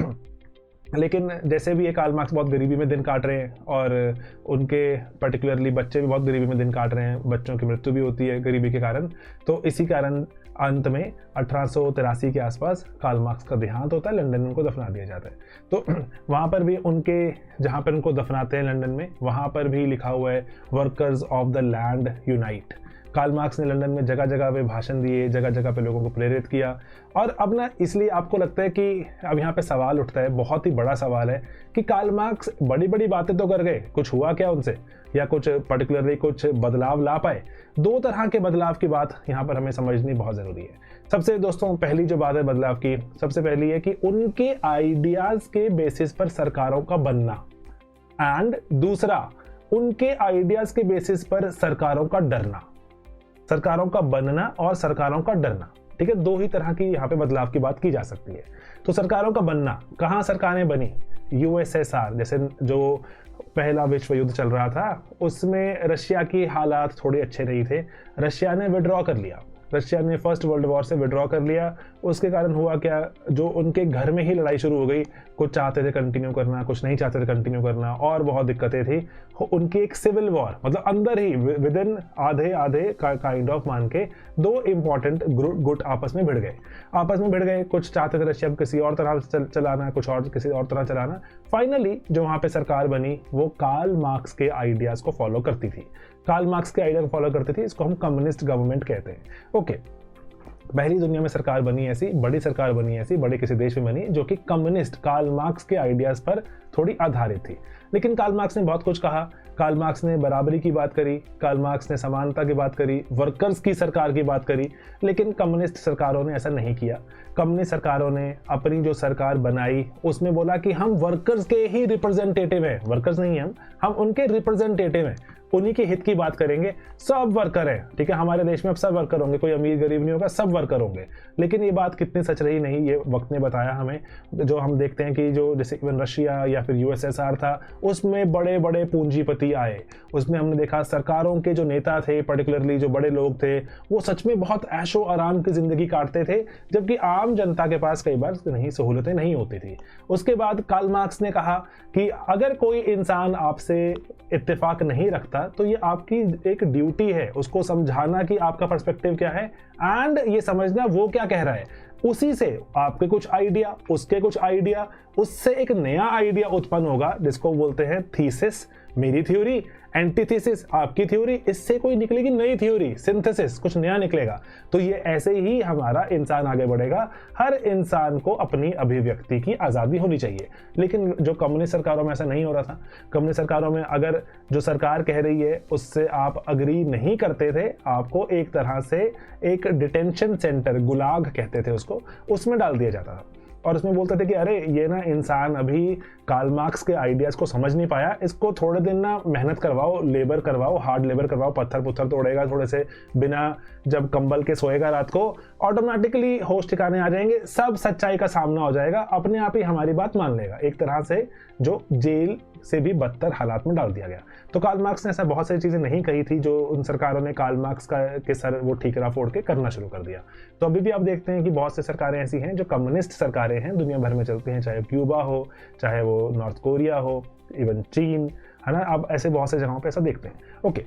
S1: लेकिन जैसे भी ये कार्ल मार्क्स बहुत गरीबी में दिन काट रहे हैं, और उनके पर्टिकुलरली बच्चे भी बहुत गरीबी में दिन काट रहे हैं, बच्चों की मृत्यु भी होती है गरीबी के कारण। तो इसी कारण अंत में 1883 के आसपास कार्ल मार्क्स का देहांत होता है, लंदन में उनको दफना दिया जाता है। तो वहाँ पर भी उनके, जहाँ पर उनको दफनाते हैं लंदन में, वहाँ पर भी लिखा हुआ है workers of the land unite. Karl Marx ने लंदन में जगह जगह पे भाषण दिए, जगह जगह पे लोगों को प्रेरित किया। और अब ना इसलिए आपको लगता है कि अब यहाँ पे सवाल उठता है, बहुत ही बड़ा सवाल है, कि कार्ल मार्क्स बड़ी बड़ी बातें तो कर गए, कुछ हुआ क्या उनसे? या कुछ पर्टिकुलरली कुछ बदलाव ला पाए। दो तरह के बदलाव की बात यहाँ पर हमें समझनी बहुत ज़रूरी है। सबसे दोस्तों पहली जो बात है बदलाव की, सबसे पहली है कि उनके आइडियाज़ के बेसिस पर सरकारों का बनना, एंड दूसरा उनके आइडियाज़ के बेसिस पर सरकारों का डरना। सरकारों का बनना और सरकारों का डरना, ठीक है, दो ही तरह की यहाँ पे बदलाव की बात की जा सकती है। तो सरकारों का बनना, कहाँ सरकारें बनी? यूएसएसआर, जैसे जो पहला विश्व युद्ध चल रहा था उसमें रशिया की हालात थोड़े अच्छे नहीं थे, रशिया ने विड्रॉ कर लिया, रशिया ने फर्स्ट वर्ल्ड वॉर से विड्रॉ कर लिया। उसके कारण हुआ क्या, जो उनके घर में ही लड़ाई शुरू हो गई, कुछ चाहते थे कंटिन्यू करना, कुछ नहीं चाहते थे कंटिन्यू करना, और बहुत दिक्कतें थी। उनकी एक सिविल वॉर, मतलब अंदर ही विद इन आधे आधे काइंड ऑफ मान के दो इंपॉर्टेंट गुट आपस में भिड़ गए। कुछ चाहते थे रशिया को किसी और तरह चलाना, कुछ और किसी और तरह चलाना। फाइनली जो वहाँ पे सरकार बनी वो कार्ल मार्क्स के आइडियाज़ को फॉलो करती थी, इसको हम कम्युनिस्ट गवर्नमेंट कहते हैं। ओके, पहली दुनिया में सरकार बनी ऐसी, बड़ी सरकार बनी ऐसी, बड़े किसी देश में बनी जो कि कम्युनिस्ट कार्ल मार्क्स के आइडियाज़ पर थोड़ी आधारित थी। लेकिन कार्ल मार्क्स ने बहुत कुछ कहा, कार्ल मार्क्स ने बराबरी की बात करी, कार्ल मार्क्स ने समानता की बात करी, वर्कर्स की सरकार की बात करी, लेकिन कम्युनिस्ट सरकारों ने ऐसा नहीं किया। कम्युनिस्ट सरकारों ने अपनी जो सरकार बनाई उसमें बोला कि हम वर्कर्स के ही रिप्रेजेंटेटिव हैं, वर्कर्स नहीं हम उनके रिप्रेजेंटेटिव हैं, उन्हीं के हित की बात करेंगे। सब वर्कर हैं, ठीक है, हमारे देश में अब सब वर्कर होंगे, कोई अमीर गरीब नहीं होगा, सब वर्कर होंगे। लेकिन ये बात कितनी सच रही नहीं, ये वक्त ने बताया हमें। जो हम देखते हैं कि जो जैसे इवन रशिया या फिर यूएसएसआर था, उसमें बड़े बड़े पूंजीपति आए, उसमें हमने देखा सरकारों के जो नेता थे, पर्टिकुलरली जो बड़े लोग थे, वो सच में बहुत ऐशो आराम की जिंदगी काटते थे, जबकि आम जनता के पास कई बार नहीं सहूलतें नहीं होती थी। उसके बाद कार्ल मार्क्स ने कहा कि अगर कोई इंसान आपसे इत्तेफाक नहीं रखता तो ये आपकी एक ड्यूटी है उसको समझाना कि आपका पर्सपेक्टिव क्या है, एंड ये समझना वो क्या कह रहा है, उसी से आपके कुछ आइडिया, उसके कुछ आइडिया, उससे एक नया आइडिया उत्पन्न होगा जिसको बोलते हैं थीसिस, मेरी थ्योरी, एंटीथेसिस आपकी थ्योरी, इससे कोई निकलेगी नई थ्योरी, सिंथेसिस कुछ नया निकलेगा। तो ये ऐसे ही हमारा इंसान आगे बढ़ेगा। हर इंसान को अपनी अभिव्यक्ति की आज़ादी होनी चाहिए। लेकिन जो कम्युनिस्ट सरकारों में ऐसा नहीं हो रहा था। कम्युनिस्ट सरकारों में अगर जो सरकार कह रही है उससे आप अग्री नहीं करते थे, आपको एक तरह से एक डिटेंशन सेंटर, गुलाग कहते थे उसको, उसमें डाल दिया जाता था। और उसमें बोलते थे कि अरे ये ना इंसान अभी कार्ल मार्क्स के आइडियाज़ को समझ नहीं पाया, इसको थोड़े दिन ना मेहनत करवाओ, लेबर करवाओ, हार्ड लेबर करवाओ, पत्थर पुत्थर तोड़ेगा, थोड़े से बिना जब कंबल के सोएगा रात को, ऑटोमेटिकली होश ठिकाने आ जाएंगे, सब सच्चाई का सामना हो जाएगा, अपने आप ही हमारी बात मान लेगा। एक तरह से जो जेल से भी बदतर हालात में डाल दिया गया। तो कार्ल मार्क्स ने ऐसा बहुत सारी चीज़ें नहीं कही थी जो उन सरकारों ने कार्ल मार्क्स के सर वो ठीकरा फोड़ के करना शुरू कर दिया। तो अभी भी आप देखते हैं कि बहुत से सरकारें ऐसी हैं जो कम्युनिस्ट सरकारें हैं, दुनिया भर में चलती हैं, चाहे क्यूबा हो, चाहे वो नॉर्थ कोरिया हो, इवन चीन, है ना, आप ऐसे बहुत से जगहों पे ऐसा देखते हैं। ओके,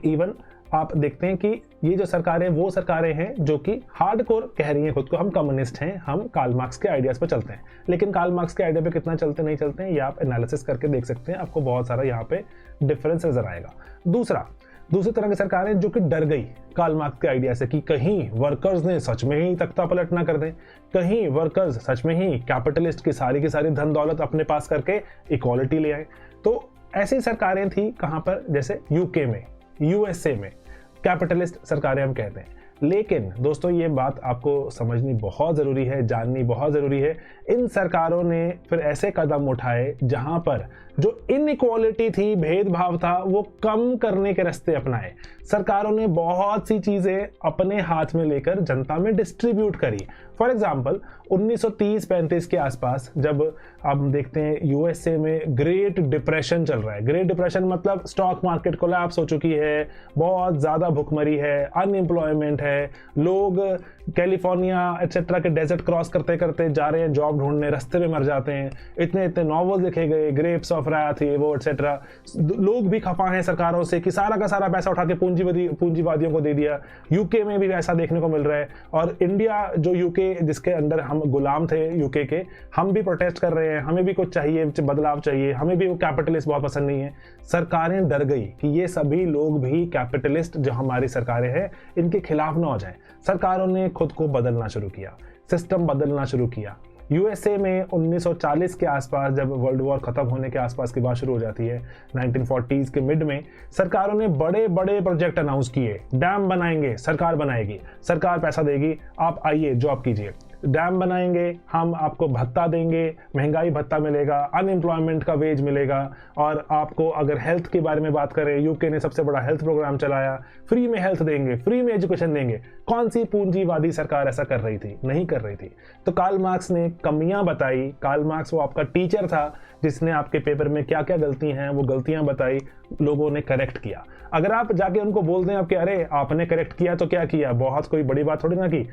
S1: इवन आप देखते हैं कि ये जो सरकारें वो सरकारें हैं जो कि हार्डकोर कह रही हैं खुद को, हम कम्युनिस्ट हैं, हम कार्ल मार्क्स के आइडियाज़ पर चलते हैं। लेकिन कार्ल मार्क्स के आइडिया पे कितना चलते नहीं चलते हैं ये आप एनालिसिस करके देख सकते हैं, आपको बहुत सारा यहाँ पे डिफरेंस नजर आएगा। दूसरी तरह की सरकारें जो कि डर गई कार्ल मार्क्स के आइडिया से कि कहीं वर्कर्स ने सच में ही तख्ता पलट ना कर दें, कहीं वर्कर्स सच में ही कैपिटलिस्ट की सारी धन दौलत अपने पास करके इक्वालिटी ले आए। तो ऐसी सरकारें थी कहाँ पर, जैसे यूके में, यूएसए में, कैपिटलिस्ट सरकारें हम कहते हैं। लेकिन दोस्तों ये बात आपको समझनी बहुत ज़रूरी है, जाननी बहुत ज़रूरी है, इन सरकारों ने फिर ऐसे कदम उठाए जहां पर जो इनइक्वालिटी थी, भेदभाव था, वो कम करने के रास्ते अपनाए। सरकारों ने बहुत सी चीज़ें अपने हाथ में लेकर जनता में डिस्ट्रीब्यूट करी। फॉर एग्जाम्पल 1930-35 के आसपास जब आप देखते हैं यूएसए में ग्रेट डिप्रेशन चल रहा है। ग्रेट डिप्रेशन मतलब स्टॉक मार्केट कोलैप्स हो चुकी है, बहुत ज़्यादा भुखमरी है, अनएम्प्लॉयमेंट है, लोग कैलिफोर्निया एक्सेट्रा के डेजर्ट क्रॉस करते करते जा रहे हैं जॉब ढूंढने, रास्ते में मर जाते हैं। इतने नॉवल लिखे गए, ग्रेप्स ऑफ राथ, ये वो एक्सेट्रा। लोग भी खफा हैं सरकारों से कि सारा का सारा पैसा उठा के पूंजीवादियों को दे दिया। यूके में भी ऐसा देखने को मिल रहा है। और इंडिया जो यूके जिसके अंदर हम गुलाम थे यूके के, हम भी प्रोटेस्ट कर रहे हैं, हमें भी कुछ चाहिए, बदलाव चाहिए, हमें भी वो कैपिटलिस्ट बहुत पसंद नहीं है। सरकारें डर गई कि ये सभी लोग भी कैपिटलिस्ट जो हमारी सरकारें हैं इनके खिलाफ ना हो जाए। सरकारों ने खुद को बदलना शुरू किया, सिस्टम बदलना शुरू किया। यूएसए में 1940 के आसपास, जब वर्ल्ड वॉर खत्म होने के आसपास की बात शुरू हो जाती है, 1940s के मिड में सरकारों ने बड़े बड़े प्रोजेक्ट अनाउंस किए। डैम बनाएंगे, सरकार बनाएगी, सरकार पैसा देगी, आप आइए जॉब कीजिए। डैम बनाएंगे, हम आपको भत्ता देंगे, महंगाई भत्ता मिलेगा, अनएम्प्लॉयमेंट का वेज मिलेगा, और आपको अगर हेल्थ के बारे में बात करें, यूके ने सबसे बड़ा हेल्थ प्रोग्राम चलाया, फ्री में हेल्थ देंगे, फ्री में एजुकेशन देंगे। कौन सी पूंजीवादी सरकार ऐसा कर रही थी? नहीं कर रही थी। तो कार्ल मार्क्स ने कमियां बताई। कार्ल मार्क्स वो आपका टीचर था जिसने आपके पेपर में क्या क्या गलती हैं वो गलतियां बताई, लोगों ने करेक्ट किया। अगर आप जाके उनको बोल दें आपके अरे आपने करेक्ट किया तो क्या किया, बहुत कोई बड़ी बात थोड़ी ना की,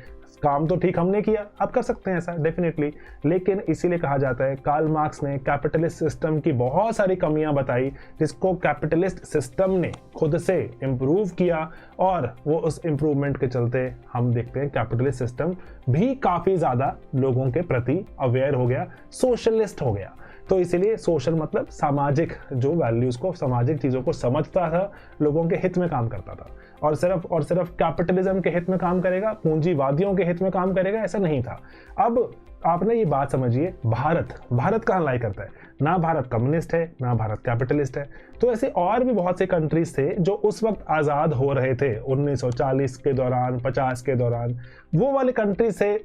S1: काम तो ठीक हमने किया, आप कर सकते हैं ऐसा डेफिनेटली। लेकिन इसीलिए कहा जाता है कार्ल मार्क्स ने कैपिटलिस्ट सिस्टम की बहुत सारी कमियां बताई, जिसको कैपिटलिस्ट सिस्टम ने खुद से इंप्रूव किया, और वो उस इंप्रूवमेंट के चलते हम देखते हैं कैपिटलिस्ट सिस्टम भी काफी ज्यादा लोगों के प्रति अवेयर हो गया, सोशलिस्ट हो गया। तो इसीलिए सोशल मतलब सामाजिक जो वैल्यूज को, सामाजिक चीजों को समझता था, लोगों के हित में काम करता था, और सिर्फ कैपिटलिज्म के हित में काम करेगा, पूंजीवादियों के हित में काम करेगा, ऐसा नहीं था। अब आपने ये बात समझिए, भारत कहाँ लाई करता है? ना भारत कम्युनिस्ट है, ना भारत कैपिटलिस्ट है। तो ऐसे और भी बहुत से कंट्रीज थे जो उस वक्त आजाद हो रहे थे 1940 के दौरान, 50 के दौरान। वो वाले कंट्रीज थे,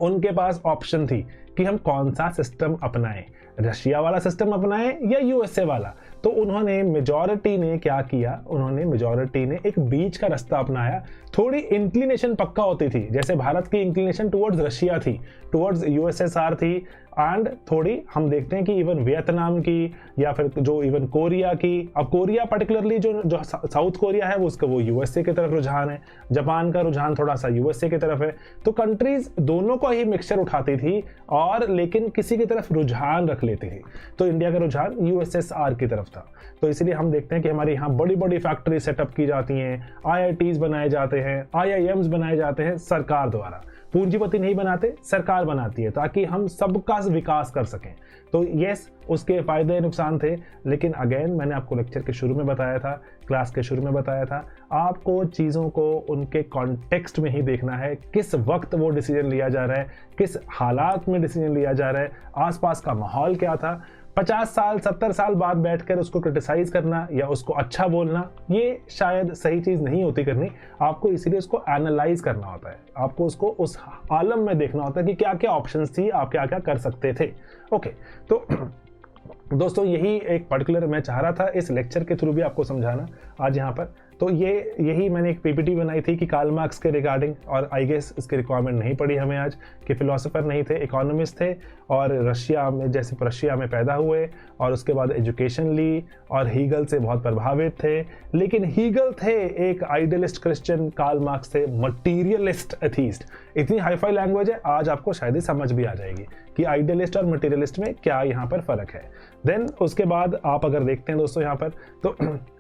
S1: उनके पास ऑप्शन थी कि हम कौन सा सिस्टम अपनाएं, रशिया वाला सिस्टम अपनाएं या यूएसए वाला। तो उन्होंने मेजॉरिटी ने क्या किया, मेजॉरिटी ने एक बीच का रास्ता अपनाया। थोड़ी इंक्लिनेशन पक्का होती थी, जैसे भारत की इंक्लिनेशन टुवर्ड्स रशिया थी, टुवर्ड्स यूएसएसआर थी, एंड थोड़ी हम देखते हैं कि इवन वियतनाम की, या फिर जो इवन कोरिया की। अब कोरिया पर्टिकुलरली जो साउथ कोरिया है वो यूएसए की तरफ रुझान है, जापान का रुझान थोड़ा सा यूएसए की तरफ है। तो कंट्रीज दोनों का ही मिक्सचर उठाती थी, और लेकिन किसी की तरफ रुझान रख लेती थी। तो इंडिया का रुझान यूएसएसआर की तरफ था। तो इसलिए हम देखते हैं कि हमारे यहाँ बड़ी बड़ी फैक्ट्री सेटअप की जाती हैं, आईआईटीज बनाए जाते हैं, आईआईएम्स बनाए जाते हैं सरकार द्वारा। पूंजीपति नहीं बनाते, सरकार बनाती है, ताकि हम सबका विकास कर सकें। तो यस, उसके फायदे नुकसान थे, लेकिन अगेन मैंने आपको लेक्चर के शुरू में बताया था, क्लास के शुरू में बताया था, आपको चीज़ों को उनके कॉन्टेक्स्ट में ही देखना है। किस वक्त वो डिसीजन लिया जा रहा है, किस हालात में डिसीजन लिया जा रहा है, आसपास का माहौल क्या था। 50 साल 70 साल बाद बैठकर उसको क्रिटिसाइज करना या उसको अच्छा बोलना, ये शायद सही चीज़ नहीं होती करनी। आपको इसीलिए उसको एनालाइज करना होता है, आपको उसको उस आलम में देखना होता है कि क्या क्या ऑप्शंस थी, आप क्या क्या कर सकते थे। ओके, तो दोस्तों यही एक पर्टिकुलर मैं चाह रहा था इस लेक्चर के थ्रू भी आपको समझाना आज यहाँ पर। तो यही मैंने एक पीपीटी बनाई थी कि कार्ल मार्क्स के रिगार्डिंग, और आई गेस इसकी रिक्वायरमेंट नहीं पड़ी हमें आज, कि फिलोसोफर नहीं थे, इकोनॉमिस्ट थे, और रशिया में पैदा हुए, और उसके बाद एजुकेशन ली, और हीगल से बहुत प्रभावित थे। लेकिन हीगल थे एक आइडियलिस्ट क्रिश्चियन, कार्ल मार्क्स थे मटीरियलिस्ट एथीस्ट। इतनी हाईफाई लैंग्वेज है, आज आपको शायद ही समझ भी आ जाएगी कि आइडियलिस्ट और मटीरियलिस्ट में क्या यहाँ पर फर्क है। देन उसके बाद आप अगर देखते हैं दोस्तों यहाँ पर, तो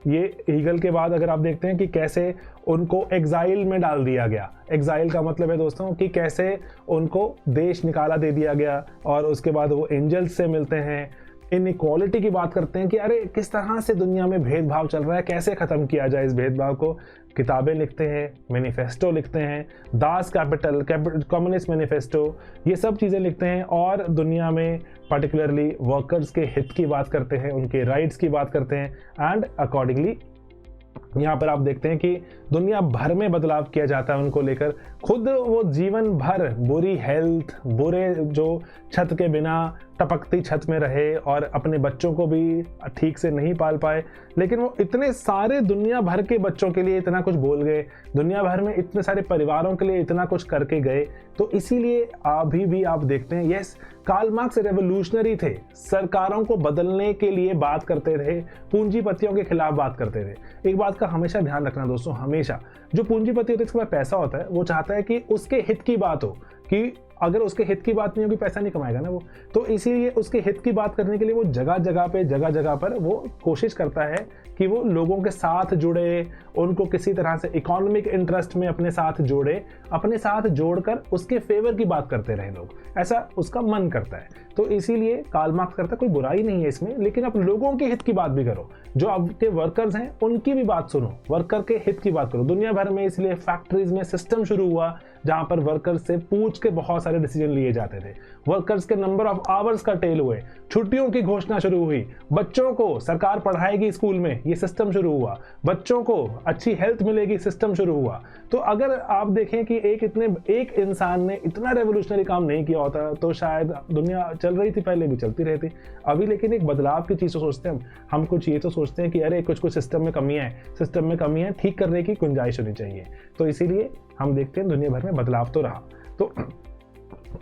S1: ये हीगल के बाद अगर आप देखते हैं कि कैसे उनको एग्जाइल में डाल दिया गया। एग्जाइल का मतलब है दोस्तों कि कैसे उनको देश निकाला दे दिया गया, और उसके बाद वो एंजल्स से मिलते हैं, इनइक्वालिटी की बात करते हैं कि अरे किस तरह से दुनिया में भेदभाव चल रहा है, कैसे ख़त्म किया जाए इस भेदभाव को। किताबें लिखते हैं, मैनिफेस्टो लिखते हैं, दास कैपिटल, कम्युनिस्ट मैनिफेस्टो, ये सब चीज़ें लिखते हैं, और दुनिया में पर्टिकुलरली वर्कर्स के हित की बात करते हैं, उनके राइट्स की बात करते हैं, एंड अकॉर्डिंगली यहाँ पर आप देखते हैं कि दुनिया भर में बदलाव किया जाता है उनको लेकर। खुद वो जीवन भर बुरी हेल्थ, बुरे जो छत के बिना टपकती छत में रहे, और अपने बच्चों को भी ठीक से नहीं पाल पाए, लेकिन वो इतने सारे दुनिया भर के बच्चों के लिए इतना कुछ बोल गए, दुनिया भर में इतने सारे परिवारों के लिए इतना कुछ करके गए। तो इसीलिए अभी भी आप देखते हैं, यस, कार्ल मार्क्स रेवोल्यूशनरी थे, सरकारों को बदलने के लिए बात करते थे, पूंजीपतियों के खिलाफ बात करते थे। एक बात का हमेशा ध्यान रखना दोस्तों, हमेशा जो पूंजीपति होता है, इसके पास पैसा होता है, वो चाहता है कि उसके हित की बात हो, कि अगर उसके हित की बात नहीं होगी पैसा नहीं कमाएगा ना वो। तो इसीलिए उसके हित की बात करने के लिए वो जगह जगह पर वो कोशिश करता है कि वो लोगों के साथ जुड़े, उनको किसी तरह से इकोनॉमिक इंटरेस्ट में अपने साथ जोड़े, अपने साथ जोड़कर उसके फेवर की बात करते रहे लोग, ऐसा उसका मन करता है। तो इसीलिए कार्ल मार्क्स करता है, कोई बुराई नहीं है इसमें, लेकिन आप लोगों के हित की बात भी करो, जो आपके वर्कर्स हैं उनकी भी बात सुनो, वर्कर के हित की बात करो। दुनिया भर में इसलिए फैक्ट्रीज में सिस्टम शुरू हुआ जहां पर वर्कर्स से पूछ के बहुत सारे डिसीजन लिए जाते थे। वर्कर्स के नंबर ऑफ आवर्स का टेल हुए, छुट्टियों की घोषणा शुरू हुई, बच्चों को सरकार पढ़ाएगी स्कूल में, ये सिस्टम शुरू हुआ, बच्चों को अच्छी हेल्थ मिलेगी, सिस्टम शुरू हुआ। तो अगर आप देखें कि एक इंसान ने इतना रेवोल्यूशनरी काम नहीं किया होता तो शायद दुनिया चल रही थी, पहले भी चलती रहती। अभी लेकिन एक बदलाव की चीज़ तो सोचते हैं हम कुछ ये तो सोचते हैं कि अरे कुछ सिस्टम में कमियां हैं, ठीक करने की गुंजाइश होनी चाहिए। तो इसीलिए हम देखते हैं दुनिया भर में बदलाव तो रहा। तो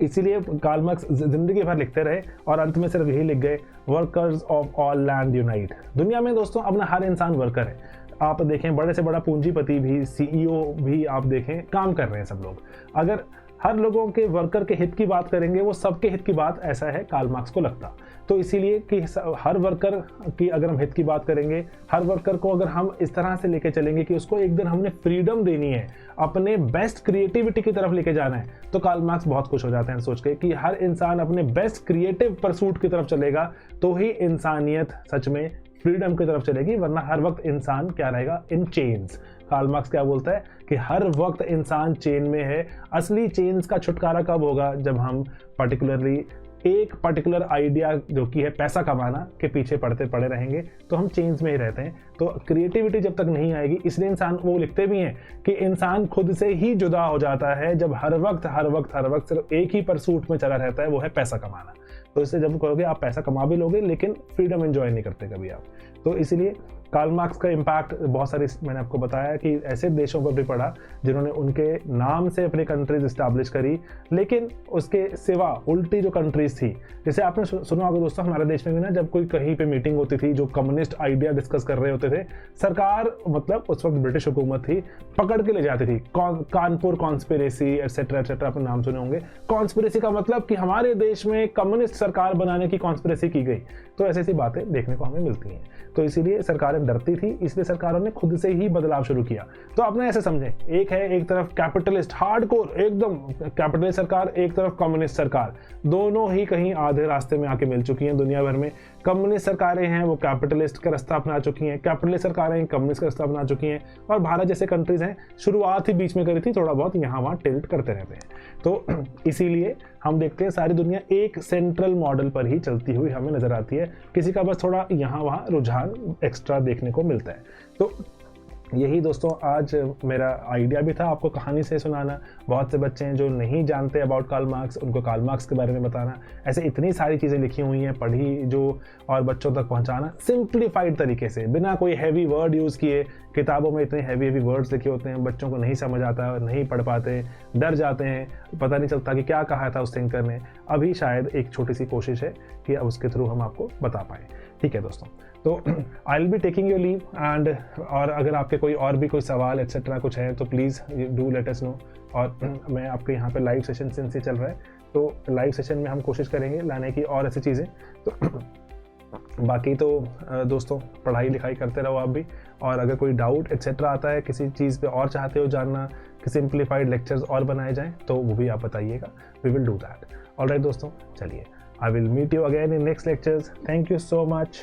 S1: इसीलिए कार्ल मार्क्स जिंदगी भर लिखते रहे और अंत में सिर्फ यही लिख गए, workers of all land unite. दुनिया में दोस्तों अपना हर इंसान वर्कर है। आप देखें बड़े से बड़ा पूंजीपति भी, सीईओ भी आप देखें काम कर रहे हैं सब लोग। अगर हर लोगों के वर्कर के हित की बात करेंगे, वो सबके हित की बात, ऐसा है कार्ल मार्क्स को लगता। तो इसीलिए कि हर वर्कर की अगर हम हित की बात करेंगे, हर वर्कर को अगर हम इस तरह से लेके चलेंगे कि उसको एक दिन हमने फ्रीडम देनी है, अपने बेस्ट क्रिएटिविटी की तरफ लेके जाना है, तो कार्ल मार्क्स बहुत खुश हो जाते हैं सोच के कि हर इंसान अपने बेस्ट क्रिएटिव परसूट की तरफ चलेगा तो ही इंसानियत सच में फ्रीडम की तरफ चलेगी, वरना हर वक्त इंसान क्या रहेगा, इन चेन्स। कार्ल मार्क्स क्या बोलता है कि हर वक्त इंसान चेन में है। असली चेन्स का छुटकारा कब होगा, जब हम एक पर्टिकुलर आइडिया जो कि है पैसा कमाना के पीछे पड़े रहेंगे, तो हम चेन्स में ही रहते हैं। तो क्रिएटिविटी जब तक नहीं आएगी, इसलिए इंसान, वो लिखते भी हैं कि इंसान खुद से ही जुदा हो जाता है जब हर वक्त सिर्फ एक ही परसूट में चला रहता है, वो है पैसा कमाना। तो इससे जब कहोगे आप पैसा कमा भी लोगे लेकिन फ्रीडम एंजॉय नहीं करते कभी आप। तो इसलिए कार्ल मार्क्स का इम्पैक्ट बहुत सारे, मैंने आपको बताया कि ऐसे देशों पर भी पड़ा जिन्होंने उनके नाम से अपनी कंट्रीज इस्टेब्लिश करी, लेकिन उसके सिवा उल्टी जो कंट्रीज थी, जैसे आपने सुना होगा दोस्तों, हमारे देश में भी ना जब कोई कहीं पे मीटिंग होती थी, जो कम्युनिस्ट आइडिया डिस्कस कर रहे होते थे, सरकार, मतलब उस वक्त ब्रिटिश हुकूमत थी, पकड़ के ले जाती थी। कानपुर कॉन्स्पिरेसी एटसेट्रा एटसेट्रा, आपने नाम सुने होंगे। कॉन्स्पिरेसी का मतलब कि हमारे देश में कम्युनिस्ट सरकार बनाने की कॉन्स्पिरेसी की गई। तो ऐसी बातें देखने को हमें मिलती हैं। तो इसीलिए सरकारें डरती थी, इसलिए सरकारों ने खुद से ही बदलाव शुरू किया। तो आपने ऐसे समझे, एक तरफ कैपिटलिस्ट हार्डकोर एकदम कैपिटलिस्ट सरकार, एक तरफ कम्युनिस्ट सरकार, दोनों ही कहीं आधे रास्ते में आके मिल चुकी हैं दुनिया भर में। कम्युनिस्ट सरकारें हैं वो कैपिटलिस्ट का रास्ता अपना चुकी हैं, कैपिटलिस्ट सरकारें कम्युनिस्ट का रास्ता अपना चुकी हैं, और भारत जैसे कंट्रीज हैं शुरुआत ही बीच में करी थी, थोड़ा बहुत यहाँ वहाँ टिल्ट करते रहते हैं। तो इसीलिए हम देखते हैं सारी दुनिया एक सेंट्रल मॉडल पर ही चलती हुई हमें नजर आती है, किसी का बस थोड़ा यहाँ वहाँ रुझान एक्स्ट्रा देखने को मिलता है। तो यही दोस्तों आज मेरा आइडिया भी था आपको कहानी से सुनाना। बहुत से बच्चे हैं जो नहीं जानते अबाउट कार्ल मार्क्स, उनको कार्ल मार्क्स के बारे में बताना। ऐसे इतनी सारी चीज़ें लिखी हुई हैं पढ़ी जो, और बच्चों तक पहुंचाना सिंप्लीफाइड तरीके से, बिना कोई हैवी वर्ड यूज़ किए। किताबों में इतने हैवी वर्ड्स लिखे होते हैं, बच्चों को नहीं समझ आता, नहीं पढ़ पाते, डर जाते हैं, पता नहीं चलता कि क्या कहा था उस थिंकर ने। अभी शायद एक छोटी सी कोशिश है कि अब उसके थ्रू हम आपको बता पाएँ। ठीक है दोस्तों, तो I will be taking your leave and, और अगर आपके कोई भी सवाल एटसेट्रा कुछ है तो please do let us know. और मैं आपके यहाँ पे लाइव सेशन सिंस ही चल रहा है, तो लाइव सेशन में हम कोशिश करेंगे लाने की और ऐसी चीज़ें। तो बाकी तो दोस्तों पढ़ाई लिखाई करते रहो आप भी, और अगर कोई डाउट एटसेट्रा आता है, किसी चीज़ पे और चाहते हो जानना कि सिंप्लीफाइड लेक्चर्स और बनाए जाएँ, तो वो भी आप बताइएगा, we will do that. Alright दोस्तों, चलिए, I will meet you again in next lectures. Thank you so much.